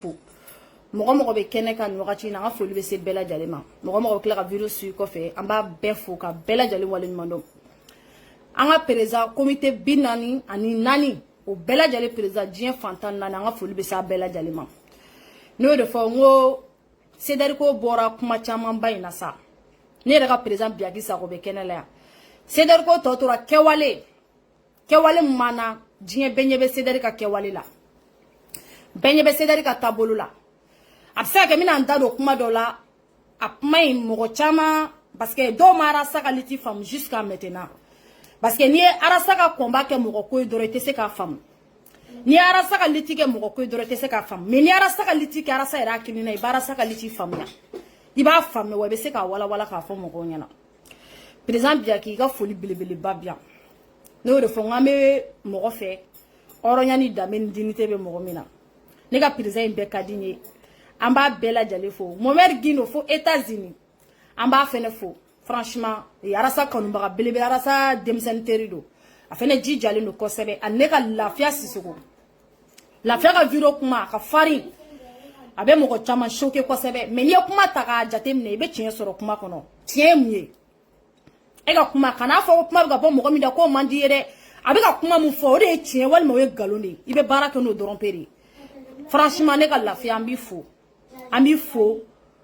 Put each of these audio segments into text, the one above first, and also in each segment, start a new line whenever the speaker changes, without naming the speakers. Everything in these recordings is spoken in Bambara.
mɔgɔ mɔgɔ bɛ kɛnɛ kan nin wagati in na an ka foli bɛ se bɛɛ lajɛlen ma mɔgɔ mɔgɔ bɛ tila ka video suivre kɔfɛ an b'a bɛɛ fo ka bɛɛ lajɛlen waleɲuman dɔn an ka président comité 44 o bɛɛ lajɛlen président diɲɛ fantan naani an ka foli bɛ se a bɛɛ lajɛlen ma ne y'o de fɔ n ko Cédrico bɔra kuma caman ba in na sa ne yɛrɛ ka président Biaki Sakɔ bɛ kɛnɛ la yan Cédrico tɔ tora kɛwale min b'an na diɲɛ bɛɛ ɲɛ bɛ Cédric ka kɛwale la bɛɛ ɲɛ bɛ Cédric ka taabolo la a bɛ se ka kɛ n bɛna n da don kuma dɔ la a kuma in mɔgɔ caman parce que dɔw ma Arasa ka liti faamu jusqu'à maintenant parce que n'i ye Arasa ka combat kɛ mɔgɔ ko ye dɔrɔn i tɛ se k'a faamu n'i ye Arasa ka liti kɛ mɔgɔ ko ye dɔrɔn i tɛ se k'a faamu mais n'i ye Arasa ka liti kɛ Arasa yɛrɛ hakilina i bɛ Arasa ka liti faamuya i b'a faamuya wa i bɛ se k'a walawala k'a fɔ mɔgɔw ɲɛna président Biaki i ka foli belebeleba bi yan ne y'o de fɔ n k'an bɛ mɔgɔ fɛ hɔrɔnya ni danbe ni dignité bɛ mɔgɔ min na ne ka président in bɛɛ ka di n ye an b'a bɛɛ lajɛlen fo Mohamed Guindo fo États-Unis an b'a fɛnɛ fo franchement Arasa kanubaga belebele Arasa denmisɛnnin teri don a fɛnɛ jijalen don kosɛbɛ ani ne ka Lafiya Sisoko Lafiya ka video kuma a ka farin a bɛ mɔgɔ caman choqué kosɛbɛ mais n'i ye kuma ta k'a jateminɛ i bɛ tiɲɛ sɔrɔ kuma kɔnɔ tiɲɛ ye mun ye e ka kuma kana fɔ ko kuma bɛ ka bɔ mɔgɔ min da k'o man di ye dɛ a bɛ ka kuma mun fɔ o de ye tiɲɛ walima o ye nkalon de ye i bɛ baara kɛ n'o dɔrɔn pe de franchement ne ka Lafiya an b'i fo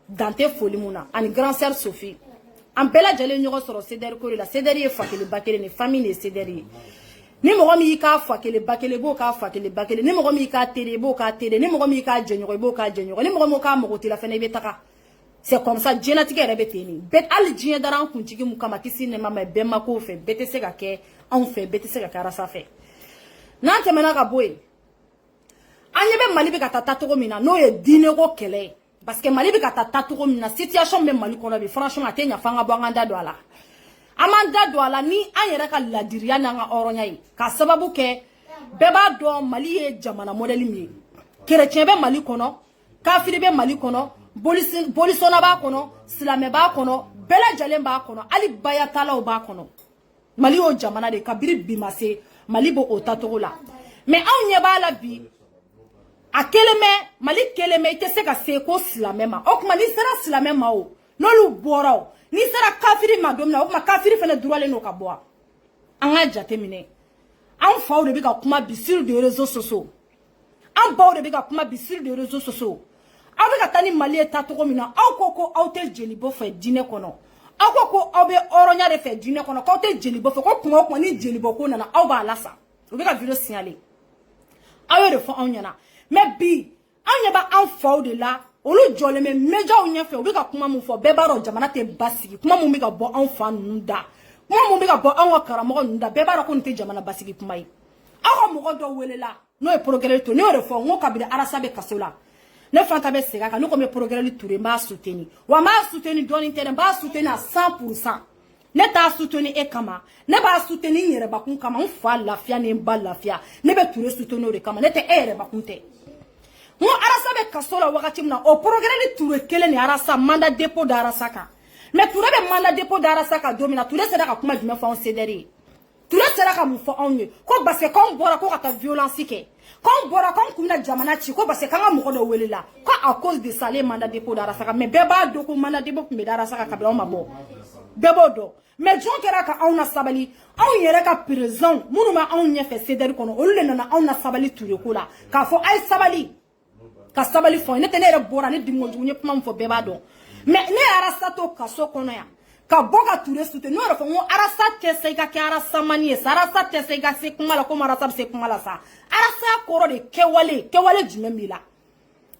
dante foli mun na ani grand sœur Sophie an bɛɛ lajɛlen ɲɔgɔn sɔrɔ Cédrico de la Cédric ye fa kelen ba kelen ni famille de Cédric ye ni mɔgɔ min y'i k'a fa kelen ba kelen b'o k'a fa kelen ba kelen ni mɔgɔ min y'i k'a teri b'o k'a teri ni mɔgɔ min y'i k'a jɛɲɔgɔn i b'o k'a jɛɲɔgɔn ni mɔgɔ min k'a mago t'i la fɛnɛ i bɛ taga c'est comme ça diɲɛlatigɛ yɛrɛ bɛ ten de bɛɛ hali diɲɛ dara an kuntigi mun kama kisi nɛma ma bɛɛ ma k'o fɛ bɛɛ tɛ se ka kɛ anw fɛ bɛɛ tɛ se ka kɛ Arasa fɛ n'an tɛmɛna ka bɔ yen an ɲɛ bɛ Mali bɛ ka taa cogo min na n'o ye diinɛko kɛlɛ ye parce que Mali bɛ ka taa cogo min na situation bɛ Mali kɔnɔ bi franchement a tɛ ɲa f'an ka bɔ an ka da don a la an m'an da don a la ni an yɛrɛ ka ladiriya n'an ka hɔrɔnya ye ka sababu kɛ bɛɛ b'a dɔn Mali ye jamana modèle min ye chrétien bɛ Mali kɔnɔ kafiri bɛ Mali kɔnɔ bolisɔnna b'a kɔnɔ silamɛ b'a kɔnɔ bɛɛ lajɛlen b'a kɔnɔ hali bayatalaw b'a kɔnɔ Mali y'o jamana de kabiri bi ma se Mali b'o o tacogo la mais anw ɲɛ b'a la bi a kelen mɛ Mali kelen mɛ i tɛ se ka se ko silamɛ ma o kuma n'i sera silamɛ ma o n'olu bɔra o n'i sera kafiri ma don min na o kuma kafiri fana duralen don ka bɔ an ka jateminɛ an faw de bɛ ka kuma bi sur des réseaux sociaux an baw de bɛ ka kuma bi sur des réseaux sociaux aw bɛ ka taa ni Mali ye tacogo min na aw ko aw tɛ jelibɔ fɛ diinɛ kɔnɔ aw ko aw bɛ hɔrɔnya de fɛ diinɛ kɔnɔ k'aw tɛ jelibɔ fɛ ko kuma o kuma ni jelibɔ ko nana aw b'a lasa u bɛ ka video signaler aw y'o de fɔ anw ɲɛna mais bi an ɲɛ bɛ an faw de la olu jɔlen bɛ médiaw ɲɛfɛ u bɛ ka kuma mun fɔ bɛɛ b'a dɔn jamana tɛ basigi kuma mun bɛ ka bɔ anw fa ninnu da kuma mun bɛ ka bɔ anw ka karamɔgɔ ninnu da bɛɛ b'a dɔn ko nin tɛ jamana basigi kuma ye aw ka mɔgɔ dɔ welela n'o ye Progrès Touré ne y'o de fɔ n ko kabini Arasa bɛ kaso la ne fanta bɛ segin a kan ne ko n bɛ Progrès Touré n b'a soutenir wa n b'a soutenir dɔɔni tɛ dɛ n b'a soutenir à 100% ne t'a soutenir e kama ne b'a soutenir n yɛrɛbakun kama n fa Lafiya ni n ba Lafiya ne bɛ Touré soutenir o de kama ne tɛ e yɛrɛbakun tɛ n ko Arasa bɛ kaso la wagati min na o Progrès Touré kelen ni Arasa mandat dépôt da Arasa kan mais Touré bɛ mandat dépôt da Arasa kan don min na Touré sera ka kuma jumɛn fɔ anw Cédric ye Touré sera ka mun fɔ anw ye ko parce que k'anw bɔra ko ka taa violence kɛ k'anw bɔra k'anw kun bɛna jamana ci ko parce que k'an ka mɔgɔ dɔ welela ko à cause de ça ale mandat dépôt da Arasa kan mais bɛɛ b'a dɔn ko mandat dépôt kun bɛ da Arasa kan kabini anw ma bɔ bɛɛ b'o dɔn mais jɔn kɛra ka anw na sabali anw yɛrɛ ka président minnu bɛ anw ɲɛfɛ Cédric kɔnɔ olu de nana anw na sabali Touré ko la k'a fɔ a ye sabali ka sabali fɔ ne tɛ ne yɛrɛ bɔra ne dimɔjugu n ye kuma min fɔ bɛɛ b'a dɔn mais ne ye Arasa to kaso kɔnɔ yan ka bɔ ka Touré soutenir n'o yɛrɛ fɔ n ko Arasa tɛ se i ka kɛ Arasa mani ye sa Arasa tɛ se i ka se kuma la komi Arasa bɛ se kuma la sa Arasa kɔrɔ de kɛwale jumɛn b'i la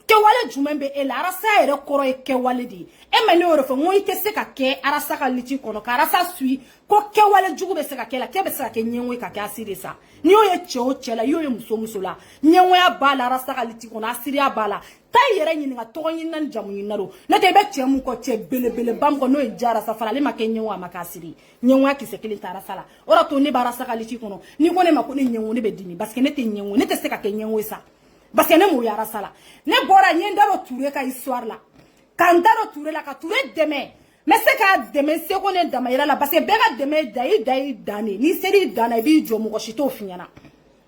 kɛwale jumɛn bɛ e la Arasa yɛrɛ kɔrɔ ye kɛwale de ye e ma ne y'o de fɔ n ko i tɛ se ka kɛ Arasa ka liti kɔnɔ ka Arasa suit ko kɛwale jugu bɛ se ka kɛ la k'e bɛ se ka kɛ ɲɛngo ye ka kɛ asiri sa n'i y'o ye cɛ o cɛ la i y'o ye muso la ɲɛngoya b'a la Arasa ka liti kɔnɔ asiriya b'a la taa i yɛrɛ ɲininka tɔgɔ ɲinina ni jamu ɲinina don ne tɛ i bɛ cɛ mun kɔ cɛ belebeleba mun kɔ n'o ye ja Arasa fara ale ma kɛ ɲɛngo a ma kɛ asiri ɲɛngoya kisɛ kelen ta Arasa la o de to ne bɛ Arasa ka liti kɔnɔ n'i ko ne ma ko ne ɲɛngo ne bɛ dimi parce que ne tɛ ɲɛngo ne tɛ se ka kɛ ɲɛngo ye sa parce que ne m'o ye Arasa la ne bɔra n ye n da don Touré ka histoire la ka n da don Touré la ka Touré dɛmɛ n bɛ se k'a dɛmɛ seko ne damayira la parce que bɛɛ ka dɛmɛ da i dan de n'i sera i dan na i b'i jɔ mɔgɔ si t'o f'i ɲɛna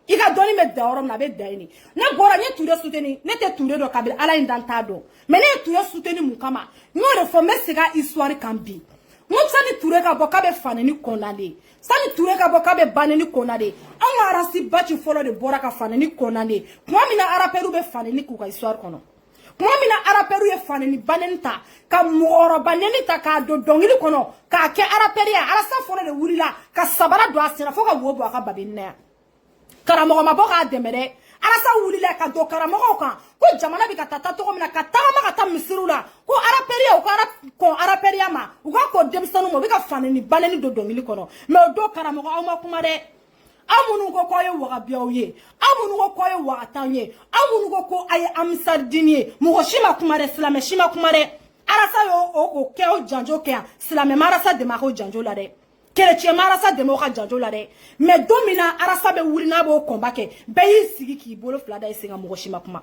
Ika doni me daorom na be daini. Na bora nye Touré soutenu, ne te Touré do kabila ala indantado. Mais ne Touré soutenu mukama. Nous réformer sega histoire kambi. Sani Touré ka boka be faneni konade. Sani Touré ka boka be baneni konade. An arasi bachi folo de bora ka faneni konade. Kuma mina araperu be faneni kuka histoire kono. Kuma mina araperu ye faneni baneni ta. Ka moro baneni ta ka do dongili kono. Ka ke araperi ya arasa folo de wulila. Ka sabara do asina foka wobo aka babine. Karamogo maboka demere. Arasa wulila ka do karamogo kan. Ko jamana bi ka tata togo mina ka tagama ka ta misiru la. Ko araperia ko araperia ma. Uka ko demsanu mo bi ka faneni baneni do dongili kono. Me do karamogo aw ma kuma de. Amunu ko koye waga biaoye. Amunu ko koye waga tanye. Amunu ko aye amsardinier. Mugo shima kuma de silame shima kuma de. Arasa yo o keo janjo kea. Silame marasa de mako janjo la de. Chrétien marasa de moka janjo la de. Mais domina arasa be wulina bo combat ke. Be sigi ki bolo flada isinga mugo shima kuma.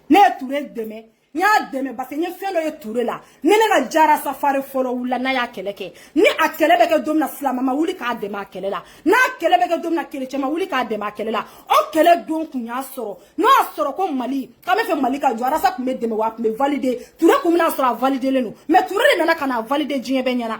Ne Touré deme. Nya deme parce que nye fendo ye Touré la. Nene ga jara safari folo wula na ya keleke. Ni akele beke domna slama ma wuli ka dema akele la. Na akele beke domna chrétien ma wuli ka dema akele la. O kele don kunya soro. No asoro ko Mali. Kame fe Mali ka jara sa kume deme wa kume valider. Touré kumina soro valider le no. Mais Touré nana kana valider jinye be nyana.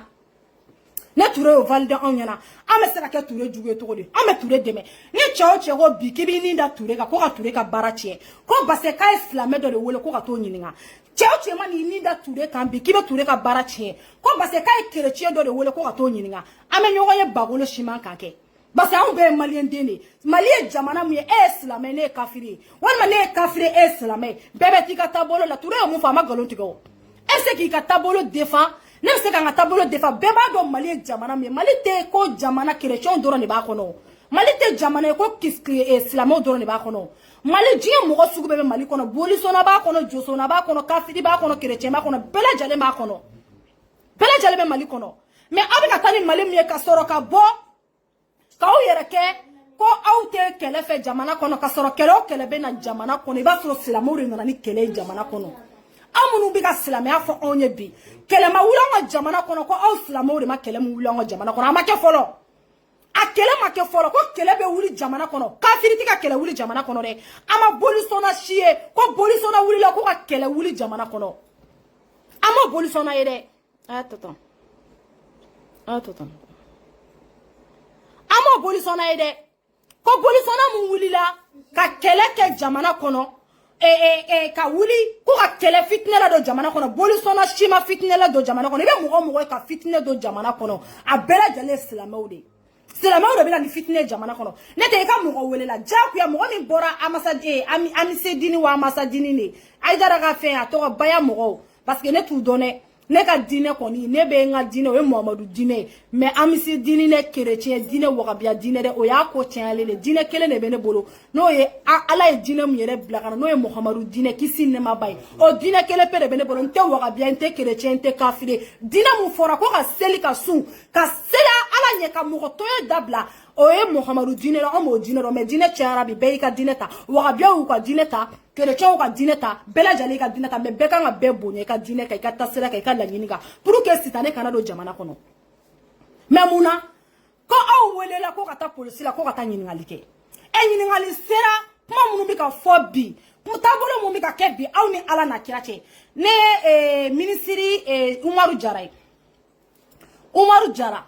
Ne Touré o valide on yana ame sera ke Touré juge to de ame Touré deme ni chao chego bi kibi ni da Touré ka ko ka Touré ka baratie ko base ka islamé do de wole ko ka to nyininga chao chema ni da Touré kan bi kibi Touré ka baratie ko base ka chrétien do de wole ko ka to nyininga ame nyogo ye bagolo shiman kanke base an be malien dene malien jamana mu e islamé ne kafiri won ne kafiri islamé bebe tika tabolo la Touré mu fa magalo tigo est-ce ki ka tabolo défend ne se ka tabolo defa beba do Mali jamana mi Mali te ko jamana chrétien doro ne ba kono Mali te jamana ko kiski islamo doro ne ba kono Mali jiye mo sugu bebe Mali kono boli sona ba kono josona ba kono kafiri ba kono chrétien ba kono bela jale ba kono bela jale be Mali kono mais abika tani Mali mi ka soro ka bo ka o yere ke ko awte kele fe jamana kono ka soro kele o kele be na jamana kono iba soro islamo re na ni kele jamana kono amunu bika silame afo onye bi kele ma wulongo jamana kono ko aw silamo de ma kele mu wulongo jamana kono amake folo a kele make folo ko kele be wuli jamana kono kafiri tika kele wuli jamana kono de ama boli sona shie ko boli sona wuli la ko ka kele wuli jamana kono ama boli sona yede attends ama boli sona yede ko boli sona mu wuli la ka kele ke jamana kono ka wuli ko ka kele fitne la do jamana kono boli sona shima fitne la do jamana kono ibe mugo ka fitne do jamana kono a bela jale silamaw de bela ni fitne jamana kono nete ka mugo wele la jaku ya mugo min bora amasa ami sedini wa amasa dini ne aidara ka fe a to baya mugo parce que ne tout donner ne ka dine koni ne be nga dine o Muhammadu dine mais amisi dine ne chrétien dine wagabia dine de o ya ko tianle le dine kele ne be ne bolo no ye ala ye dine mu yere blakana no ye Muhammadu dine kisi ne mabay o dine kele pe de be ne bolo nte wagabia nte chrétien nte kafire dine mu fora ko ka seli ka sun ka sela ala nye ka mu ko to dabla o ye Muhammadu dine o mo dine ro me dine charabi be ka dine ta wagabia u ka dine ta chrétien ka dine ta bela jali ka dine ta me be ka nga be bonye ka dine ka tasira ka la nyiniga pour que sitane kana do jamana kono memuna ko aw wele la ko kata police la ko kata nyingali ke nyingali sera kuma munu bi ka fobi mutabolo mu bi ka kebi aw ni ala na kirache ne ministry Umaru Jara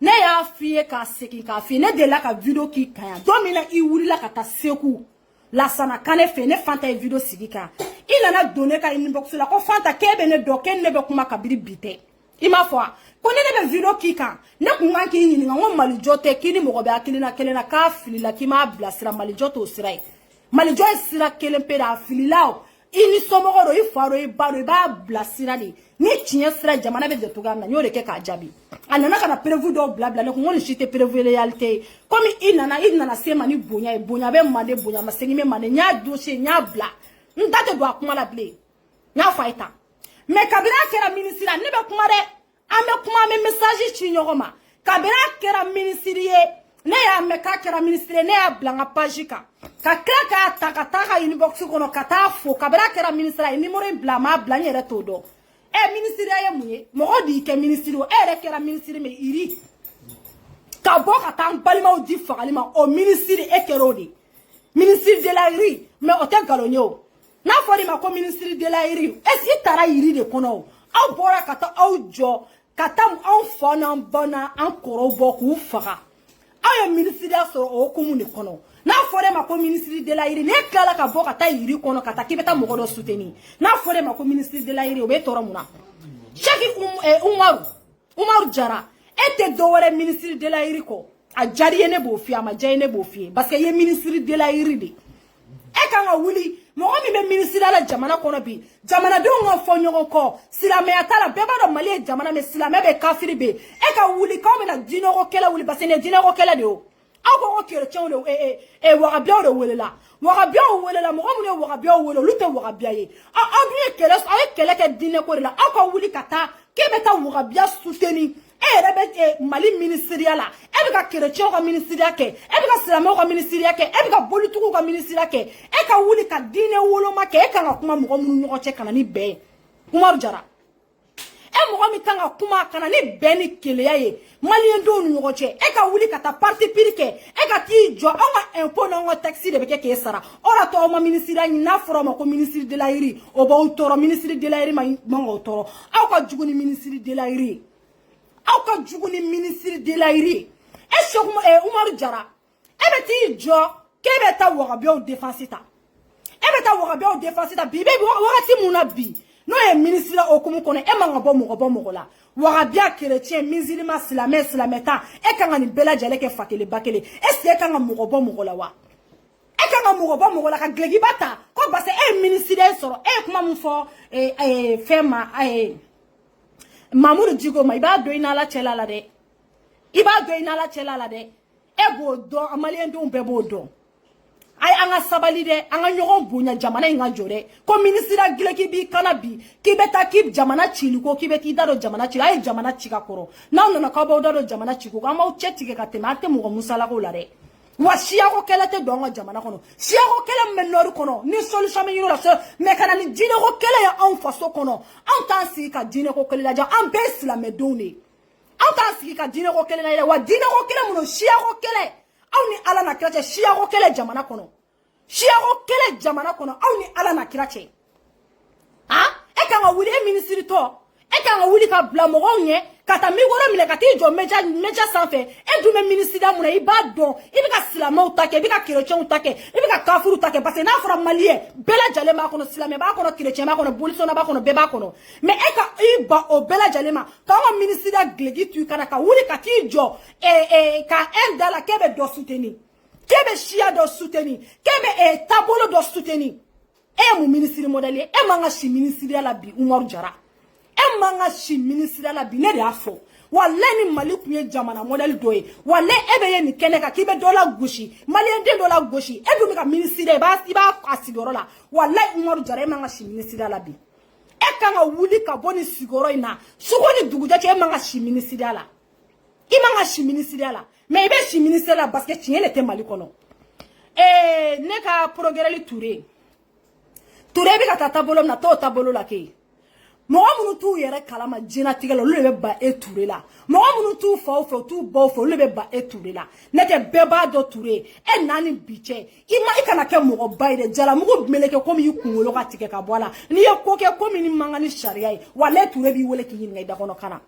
ne ya fiye ka seki ka fi ne de la ka video ki kanya domina I wuri la ka ta seku la sana kane fe ne fanta video sigi ka inana donné ka inbox la ko fanta kebe ne do ken ne be kuma kabiri bite ima fo ko ne be video ki kan ne kunga ki nyini ngo mali jote kini mo be akili na kele na ka fili la ki ma blasira mali jote osirai mali jote sira kele pe da fili lao ini somoro I faro I baro ba blasira ni tiye sira jamana be de to gamna nyore ke ka jabi anana kana prévu do blabla ne ko ngoni chite prévu réalité comme inana sema ni bonya be mande bonya masengi me mande nya dossier nya bla ndate do akuma la ble nya faita me kabira kera ministre ne be kuma de ame kuma me message chi nyogoma kabira kera ministre ne ya me ka kera ministre ne ya blanga pagika ka kraka taka inbox kono kata fo kabira kera ministre ni moro blama blanye re todo ministre ya muye mo di ke ministre o ere kera ministre me iri ka bɔ ka taa n balimaw di fagali ma o ministre e kɛra o de ministre de la iri mais o tɛ nkalon ye o n'a fɔra i ma ko ministre de la iri est ce que i taara yiri de kɔnɔ o aw bɔra ka taa aw jɔ ka taa anw fa n'an ba n'an kɔrɔw bɔ k'u faga aw ye ministeriya sɔrɔ o hukumu de kɔnɔ n'a fɔra e ma ko ministre de la iri n'e tilala ka bɔ ka taa yiri kɔnɔ ka taa k'i bɛ taa mɔgɔ dɔ soutenir n'a fɔra e ma ko ministre de la iri o bɛ tɔɔrɔ mun na Cheikh Umaru Jara e tɛ dɔwɛrɛ ministre de la iri kɔ a diyara ye ne b'o f'i ye a ma diya ye ne b'o f'i ye parce que i ye ministre de la iri de e kan ka wuli mɔgɔ min bɛ ministeriya la jamana kɔnɔ bi jamanadenw ka fɔ ɲɔgɔn kɔ silamɛya t'a la bɛɛ b'a dɔn Mali ye jamana min silamɛ bɛ kafiri bɛ e ka wuli k'aw bɛna diinɛko kɛlɛ wuli parce que nin ye diinɛko kɛlɛ de ye o aw ko ko chrétiens de wagabiyaw de welela wagabiyaw welela mɔgɔ minnu ye wagabiyaw wele olu tɛ wagabiya ye aw dun ye kɛlɛ kɛ diinɛko de la aw ka wuli ka taa k'e bɛ taa wagabiya soutenir e yɛrɛ bɛ Mali ministeriya la e bɛ ka chrétiens ka ministeriya kɛ e bɛ ka silamɛw ka ministeriya kɛ e bɛ ka bolitigiw ka ministeriya kɛ e ka wuli ka diinɛ woloma kɛ e kan ka kuma mɔgɔ minnu ɲɔgɔn cɛ ka na ni bɛn ye Umaru Jara e mɔgɔ min kan ka kuma ka na ni bɛn ni keleya ye maliyɛndenw ni ɲɔgɔn cɛ e ka wuli ka taa parti piri kɛ e ka t'i jɔ anw ka impôt n'anw ka taxe de bɛ kɛ k'e sara o de tɔ aw ma ministeriya ɲini n'a fɔra o ma ko ministre de la iri o b'aw tɔɔrɔ ministre de la iri man k'aw tɔɔrɔ aw ka jugu ni ministre de la iri ye aw ka jugu ni ministre de la iri ye e Cheikh Umaru Jara e bɛ t'i jɔ k'e bɛ taa wagabiyaw défense ta e bɛ taa wagabiyaw défense ta bi i bɛ wagati mun na bi n'o ye ministre la okumu kɔnɔ e man ka bɔ mɔgɔ la wagabiya chrétien musulman silamɛ tan e kan ka nin bɛɛ lajɛlen kɛ fa kelen ba kelen est-ce que e kan ka mɔgɔ bɔ mɔgɔ la wa e kan ka mɔgɔ bɔ mɔgɔ la ka gilɛkiba ta ko parce que e ye ministre sɔrɔ e ye kuma min fɔ fɛn ma Mamoudou Djiko ma i b'a dɔn i n'Ala cɛla la dɛ i b'a dɔn i n'Ala cɛla la dɛ e b'o dɔn maliyɛndenw bɛɛ b'o dɔn ay an ka sabali dɛ an ka ɲɔgɔn bonya jamana in ka jɔ dɛ ko ministre gileki b'i kana bi k'i bɛ taa k'i jamana cili ko k'i bɛ t'i da don jamana ci a ye jamana ci ka kɔrɔ n'aw nana k'aw b'aw da don jamana ci ko an b'aw cɛ tigɛ ka tɛmɛ an tɛ mɔgɔ musalakaw la dɛ wa siyako kɛlɛ tɛ don an ka jamana kɔnɔ siyako kɛlɛ min bɛ nɔri kɔnɔ ni solution bɛ ɲini o la mais ka na ni diinɛko kɛlɛ ye anw faso kɔnɔ anw t'an sigi ka diinɛko kɛlɛ lajɛ an bɛɛ ye silamɛdenw de ye anw t'an sigi ka diinɛko kɛlɛ lajɛ wa diinɛko kɛlɛ minnu siyako kɛlɛ aw ni Ala na kira cɛ siyako kɛlɛ jamana kɔnɔ siyako kɛlɛ jamana kɔnɔ aw ni Ala na kira cɛ e kan ka wuli e ministre tɔ e kan ka wuli ka bila mɔgɔw ɲɛ ka taa micro minɛ ka t'i jɔ média sanfɛ e dun bɛ ministre mun na i b'a dɔn i bɛ ka silamɛw ta kɛ i bɛ ka chrétiens ta kɛ i bɛ ka kafiriw ta kɛ parce que n'a fɔra maliyɛn bɛɛ lajɛlen b'a kɔnɔ silamɛ b'a kɔnɔ chrétien b'a kɔnɔ bolisɔnna b'a kɔnɔ bɛɛ b'a kɔnɔ mais e ka i ba o bɛɛ lajɛlen ma k'an ka ministre gileki tu i kana ka wuli ka t'i jɔ ka da la k'e bɛ dɔ soutenir k'e bɛ siya dɔ soutenir k'e bɛ taabolo dɔ soutenir e ye mun ministre modèle ye e man ka si ministeriya la bi Umaru Jara e man ka si ministeriya la bi ne de y'a fɔ wallahi ni Mali tun ye jamana modèle dɔ ye wallahi e bɛ ye nin kɛnɛ kan k'i bɛ dɔ la gosi maliyɛnden dɔ la gosi e dun bɛ ka ministeriya i b'a a sigiyɔrɔ la wallahi Umaru Jara e man ka si ministeriya la bi e kan ka wuli ka bɔ nin sigiyɔrɔ in na suko ni dugujɛ cɛ e man ka si ministeriya la i man ka si ministeriya la mais i bɛ si ministeriya la parce que tiɲɛ de tɛ Mali kɔnɔ ne ka Progrès Touré bɛ ka taa taabolo min na t'o taabolo la kɛ mɔgɔ minnu t'u yɛrɛ kalama diɲɛlatigɛ la olu de bɛ ba e Touré la mɔgɔ minnu t'u faw fɛ u t'u baw fɛ olu de bɛ ba e Touré la ne tɛ bɛɛ b'a dɔn Touré e naani bi cɛ i kana kɛ mɔgɔ ba ye dɛ jalamugu meleke komi i kunkolo ka tigɛ ka bɔ a la n'i ye ko kɛ komi ni mankan ni sariya ye walahi Touré b'i wele k'i ɲininka i da kɔnɔ kana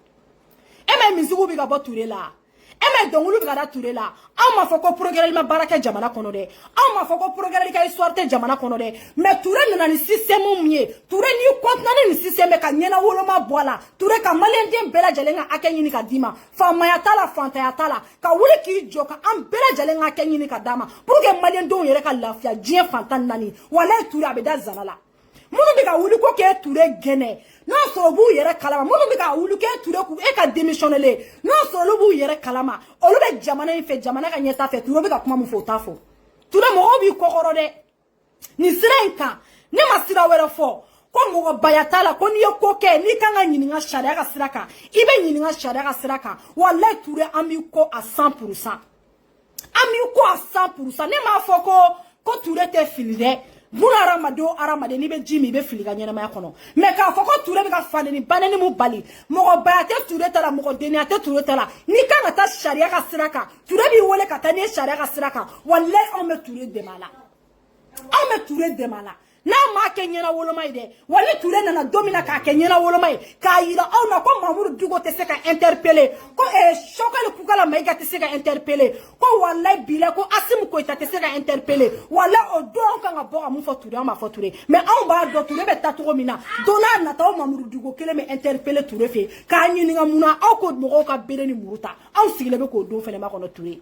e ma misigiw bɛ ka bɔ Touré la e ma dɔnkiliw bɛ ka da Touré la anw ma fɔ ko Progrès ma baara kɛ jamana kɔnɔ dɛ anw ma fɔ ko Progrès ka histoire tɛ jamana kɔnɔ dɛ mais Touré nana ni système min ye Touré n'i continué ni système ka ɲɛna woloma bɔ a la Touré ka maliyɛnden bɛɛ lajɛlen ka hakɛ ɲini ka d'i ma faamaya t'a la fantanya t'a la ka wuli k'i jɔ ka an bɛɛ lajɛlen ka hakɛ ɲini ka d'a ma pour que maliyɛndenw yɛrɛ ka lafiya diɲɛ fantan naani walahi Touré a bɛ da zana la minnu bɛ ka wuli ko k'e Touré gɛnɛ n'a sɔrɔ b'u yɛrɛ kalama minnu bɛ ka wuli k'e Touré e ka démissionner n'a sɔrɔ olu b'u yɛrɛ kalama olu bɛ jamana in fɛ jamana ka ɲɛta fɛ Touré bɛ ka kuma min fɔ o t'a fɔ Touré mɔgɔw b'i kɔkɔrɔ dɛ nin sira in kan ne ma sira wɛrɛ fɔ ko mɔgɔ baya t'a la ko n'i ye ko kɛ n'i kan ka ɲininka sariya ka sira kan i bɛ ɲininka sariya ka sira kan walahi Touré an b'i kɔ a 100% an b'i kɔ a 100% ne m'a fɔ ko Touré tɛ fili dɛ buna aramade ni be jimi be fili ka nyama yakono me ka foko Touré be ka fane ni banani mu bali mo ba te Touré tala mo deni ate Touré tala ni ka ngata sharia ka siraka Touré bi wole ka tani sharia ka siraka wallahi on me Touré de mala na ma kenyana woloma ide wali Touré nana domina ka kenyana woloma ka yira ona ko Mamoudou Dicko te se ka interpeller ko shokale kukala maiga te se ka interpeller ko wallahi bila ko Assimi Goïta te se ka interpeller wallahi o don ka nga boka mu fo Touré ma fo Touré mais on ba do Touré be tatoko mina dona na taw Mamoudou Dicko kele me interpeller Touré fe ka nyini nga muna o ko mo ka bere ni muruta on sigile be ko do fele ma kono Touré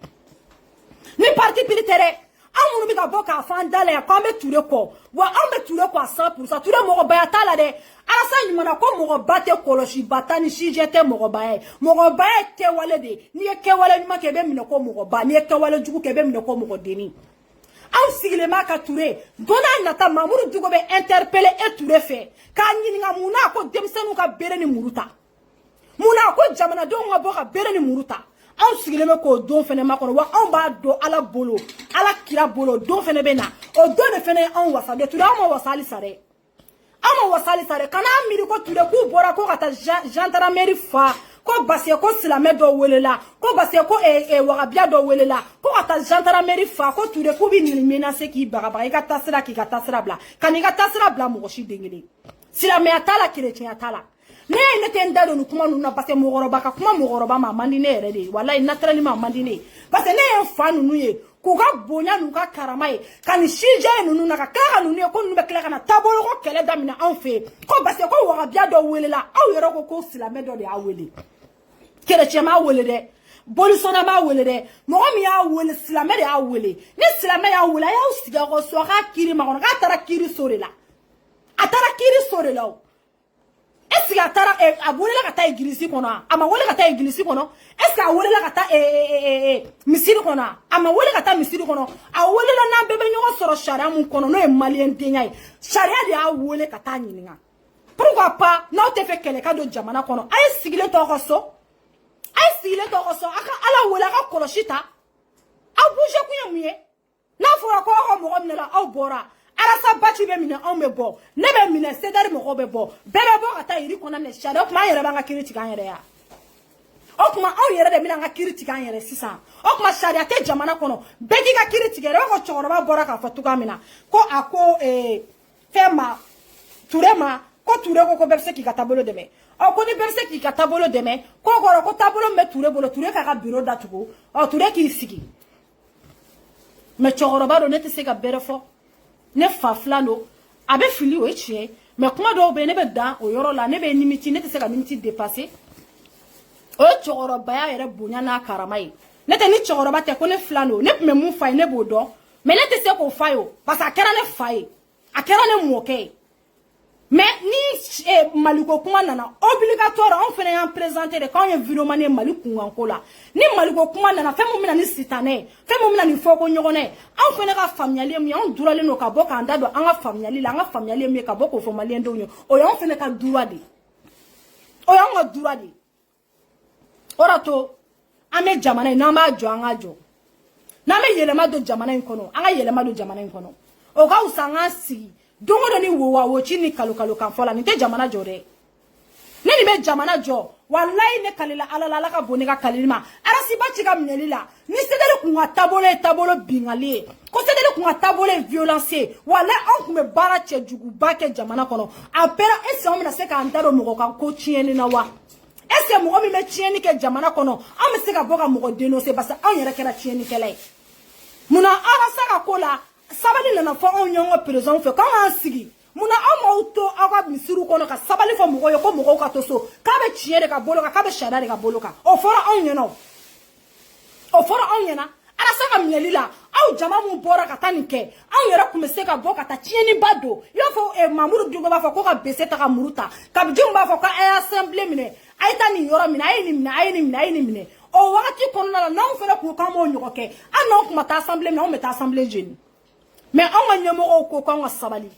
ni parti militaire on mi ka boka fandale ko be Touré ko wa on be Touré ko 100% Touré mo ba tala de alasa nyimana ko mo ba te koloshi batani si jete mo ba te wale de ni ke wale nyima ke be mine ko mo ba ni ke wale jugu ke be mine ko mo deni aw sigile ma ka Touré dona nata Mamoudou Dicko be interpeller et Touré fe ka nyinga muna ko demsenu ka bere ni muruta muna ko jamana do nga boka bere ni muruta on sigile me ko don fene makono wa on ba do ala bolo ala kira bolo don fene bena o don fene on wasa de Touré on wasali sare kana miri ko Touré ku bora ko kata gendarmerie fa ko basse ko silame do welela ko basse ko warabia do welela ko kata gendarmerie fa ko Touré ku bi ni menace ki bagaba ka tasira bla kani ka tasira bla mo shi dengele silame atala chrétien atala ne te ndado nu kuma nuna parce que mogoroba ka kuma mogoroba ma mandine ere de wallahi naturellement mandine parce que ne fa nunu ye ku ga bonya nu ka karamaye kan shije nunu na ka kara nunu ko nu be kala kana tabolo ko kele damina en fait ko parce que ko wara bia do welela aw yero ko silame do de awele kele chema wele de bolisona ma wele de mo mi ya wele silame de awele ni silame ya wele ya usiga ko so ka kiri ma ko ka tara kiri sorela atara kiri sorela est-ce que atara abolela ka ta igilisi kono ama wole ka ta igilisi kono est-ce que awolela ka ta misiri kono ama wole ka ta misiri kono awolela na bebe nyogo soro sharia mun kono no e malien denyai sharia de awole ka ta nyininga pourquoi pas na te fait kele ka do jamana kono ay sigile to koso aka ala wole ka koloshita abuje kunyamuye na fora ko ko mo gomnela aw bora alasa bachi be mine on me bo ne be mine sedari mo be bo bebe bo ata iri kona ne shade okuma yere ba nga kiriti kan yere ya okuma on yere de mina nga kiriti kan yere sisa okuma sharia te jamana kono begi ga kiriti gere ko choro ba bora ka fatuka mina ko ako fema Touré ko Touré ko berse ki katabolo deme o ko ni berse ki katabolo deme ko goro ko tabolo me Touré bolo Touré ka bureau datugo o Touré ki sigi me choro ba do ne te se ka berefo ne fa flano abe fili o etie mais kuma do be ne be dan o yoro la ne be nimiti ne te se ka nimiti dépasser o choro ba ya yere bonya na karamai ne te ni choro ba te ko ne flano ne me mu fa ne bodo mais ne te se ko fa yo parce akera ne fa yi akera ne mu okay mais ni maliko kuma nana obligatoire on fait un présenter quand il vidéo mané maliko nkola ni maliko kuma nana fait mo mina ni sitane fait mo mina ni foko nyogone on fait ka familier mi on durale no ka boka ndado an ga familier mi ka boko fo malien do o yo on fait ka durade o yo on durade orato ame jamana na ma jo an ajo na me yele ma do jamana nkono an ga yele ma do jamana nkono o ga usanga si dongo do ni wo chini kalo kan fola ni te jamana jore ne ni be jamana jo wallahi ne kalila ala ka boni ka kalima arasi ba chiga mnelila ni sedele ku tabolo bingali ko sedele ku tabolo violence wallahi on ku me bara che jugu ba ke jamana kono apera ese on na se ka ndaro mo ka ko chieni na wa ese mo mi me chieni ke jamana kono on me se ka boka mo denoncer parce on yere kera chieni kele muna arasa ka kola sabali na fo on nyongo prison fe quand on sigi muna amauto aka misiru kono ka sabali fo mugo yo ko mugo ka toso ka be chiere ka boloka ka be shadare ka boloka o fora on nyeno ala saka mnyelila au jama mu bora ka tanike au yera kumese ka boka ta chieni bado yo fo Mamoudou Dicko ba fo ko ka bese ta ka muruta ka bijum ba fo ka assemblée mine aita ni yoro mine ay ni mine o wakati kono na on fera ku ka mo nyoko ke anon kuma ta assemblée mine on met ta assemblée jeune mais on va nyemo ko ko sabali